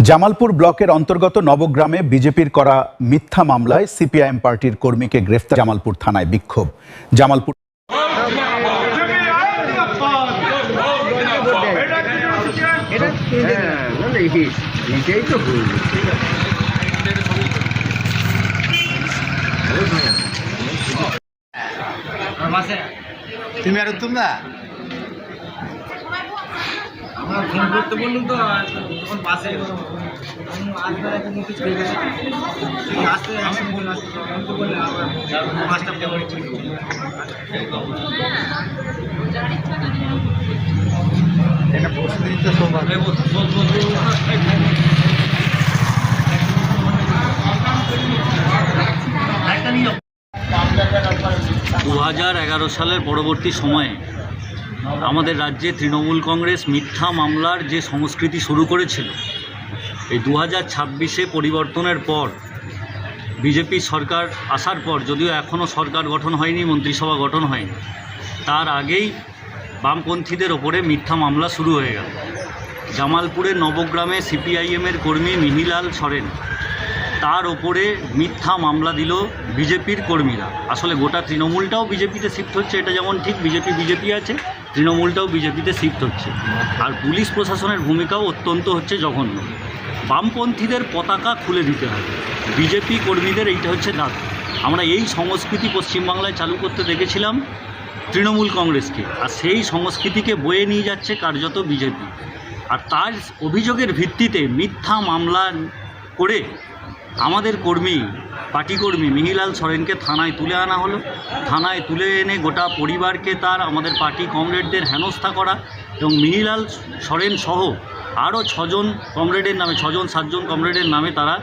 জামালপুর ব্লকের অন্তর্গত নবগ্রামে বিজেপির করা মিথ্যা মামলায় সিপিআইএম পার্টির কর্মীকে গ্রেফতার। জামালপুর থানায় বিক্ষোভ। জামালপুর তুমি আর তোমরা আমরা ফোন করতে বললাম তো তখন পাশে আসবার একটা নোটিশ পেয়ে গেছে আসতে আসতে ফোন তো বললে আবার 5টা ফেব্রুয়ারি ঠিক এটা প্রতিদিন তো সোমবার 2011 সালের পরবর্তী সময়ে আমাদের রাজ্যে তৃণমূল কংগ্রেস মিথ্যা মামলার যে সংস্কৃতি শুরু করেছিল, এই 2026-এ পরিবর্তনের পর বিজেপি সরকার আসার পর, যদিও এখনও সরকার গঠন হয়নি, মন্ত্রিসভা গঠন হয়নি, তার আগেই বামপন্থীদের ওপরে মিথ্যা মামলা শুরু হয়ে গেল। জামালপুরের নবগ্রামে সিপিআইএমের কর্মী মিহিলাল সরেন, তার ওপরে মিথ্যা মামলা দিল বিজেপির কর্মীরা। আসলে গোটা তৃণমূলটাও বিজেপিতে শিফট হচ্ছে, এটা যেমন ঠিক বিজেপি আছে, তৃণমূলটাও বিজেপিতে শিফট হচ্ছে। আর পুলিশ প্রশাসনের ভূমিকাও অত্যন্ত হচ্ছে জঘন্য। বামপন্থীদের পতাকা খুলে দিতে হবে, বিজেপি কর্মীদের এইটা হচ্ছে দাবি। আমরা এই সংস্কৃতি পশ্চিমবাংলায় চালু করতে দেখেছিলাম তৃণমূল কংগ্রেসকে, আর সেই সংস্কৃতিকে বয়ে নিয়ে যাচ্ছে কার্যত বিজেপি। আর তার অভিযোগের ভিত্তিতে মিথ্যা মামলা করে আমাদের পার্টি কর্মী মিহিলাল সরেনকে থানায় তুলে আনা হলো। থানায় তুলে এনে গোটা পরিবারকে আমাদের পার্টি কমরেডদের হেনস্থা করা, এবং মিহিলাল সরেন সহ আরও 6জন কমরেডের নামে, 7জন কমরেডের নামে তারা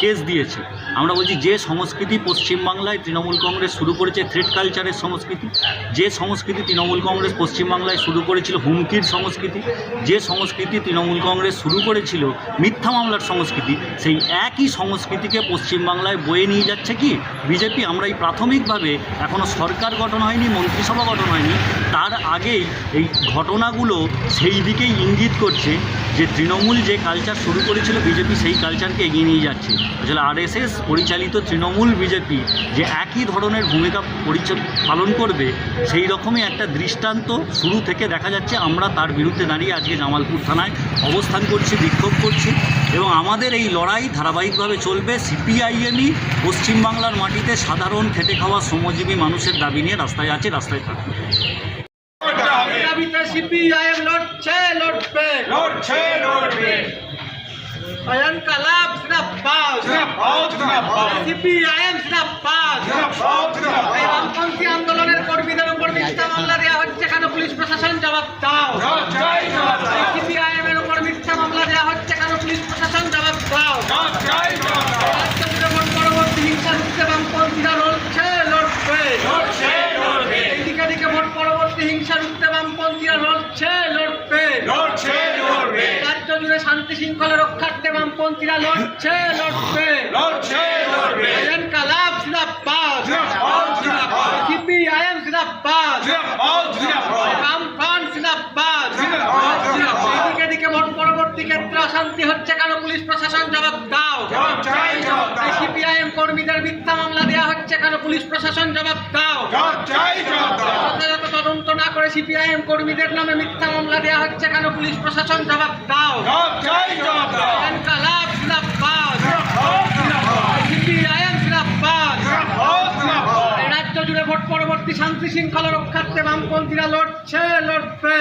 কেস দিয়েছে। আমরা বলছি, যে সংস্কৃতি পশ্চিমবাংলায় তৃণমূল কংগ্রেস শুরু করেছে, থ্রেট কালচারের সংস্কৃতি, যে সংস্কৃতি তৃণমূল কংগ্রেস পশ্চিমবাংলায় শুরু করেছিল হুমকির সংস্কৃতি, যে সংস্কৃতি তৃণমূল কংগ্রেস শুরু করেছিল মিথ্যা মামলার সংস্কৃতি, সেই একই সংস্কৃতিকে পশ্চিমবাংলায় বয়ে নিয়ে যাচ্ছে কি বিজেপি। আমরা এই প্রাথমিকভাবে, এখনও সরকার গঠন হয়নি, মন্ত্রিসভা গঠন হয়নি, তার আগেই এই ঘটনাগুলো সেই দিকেই ইঙ্গিত করছে যে তৃণমূল যে কালচার শুরু করেছিল বিজেপি সেই কালচারকে এগিয়ে নিয়ে যাচ্ছে। আসলে আরএসএস পরিচালিত তৃণমূল বিজেপি যে একই ধরনের ভূমিকা পালন করবে, সেই রকমই একটা দৃষ্টান্ত শুরু থেকে দেখা যাচ্ছে। আমরা তার বিরুদ্ধে দাঁড়িয়ে আজকে জামালপুর থানায় অবস্থান করছি, বিক্ষোভ করছি, এবং আমাদের এই লড়াই ধারাবাহিকভাবে চলবে। সিপিআইএমই পশ্চিমবাংলার মাটিতে সাধারণ খেটে খাওয়া শ্রমজীবী মানুষের দাবি নিয়ে রাস্তায় আছে, রাস্তায় থাকবে। সিপিআইএম লড়বে ইনকলাব জিন্দাবাদ, সিপিআইএম জিন্দাবাদ। এই বামপন্থী আন্দোলনের কর্মীদের উপর মিথ্যা মামলা দেওয়া হচ্ছে কেন? পুলিশ প্রশাসন জবাব দাও। সিপিআইএম এর উপর মিথ্যা মামলা দেওয়া হচ্ছে কেন? পুলিশ প্রশাসন জবাব দাও। পরবর্তী হিংসা রুখতে বামপন্থীরা লড়বে। এইদিকে দিকে ভোট পরবর্তী হিংসা রুখতে বামপন্থীরা লড়বে। রাজ্য জুড়ে শান্তি শৃঙ্খলা রক্ষার্থে বামপন্থীরা লড়বে। ইনকলাব জিন্দাবাদ, সিপিআইএম জিন্দাবাদ, বামফ্রন্ট জিন্দাবাদ। এইদিকে দিকে ভোট পরবর্তী ক্ষেত্রে অশান্তি হচ্ছে কেন? পুলিশ প্রশাসন জবাব দাও। সিপিআইএম কর্মীদের মিথ্যা মামলা দেওয়া হচ্ছে কেন? পুলিশ প্রশাসন জবাব দাও। যথাযথ তদন্ত না করে সিপিআইএম কর্মীদের নামে মিথ্যা মামলা দেওয়া হচ্ছে কেন? পুলিশ প্রশাসন জবাব দাও। ইনকলাব জিন্দাবাদ, সিপিআইএম জিন্দাবাদ। রাজ্য জুড়ে ভোট পরবর্তী শান্তি শৃঙ্খলা রক্ষার্থে বামপন্থীরা লড়বে।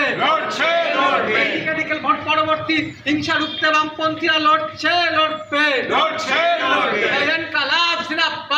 এদিকে দিকে ভোট পরবর্তী হিংসা রুখতে বামপন্থীরা লড়বে। ইনকলাব জিন্দাবাদ।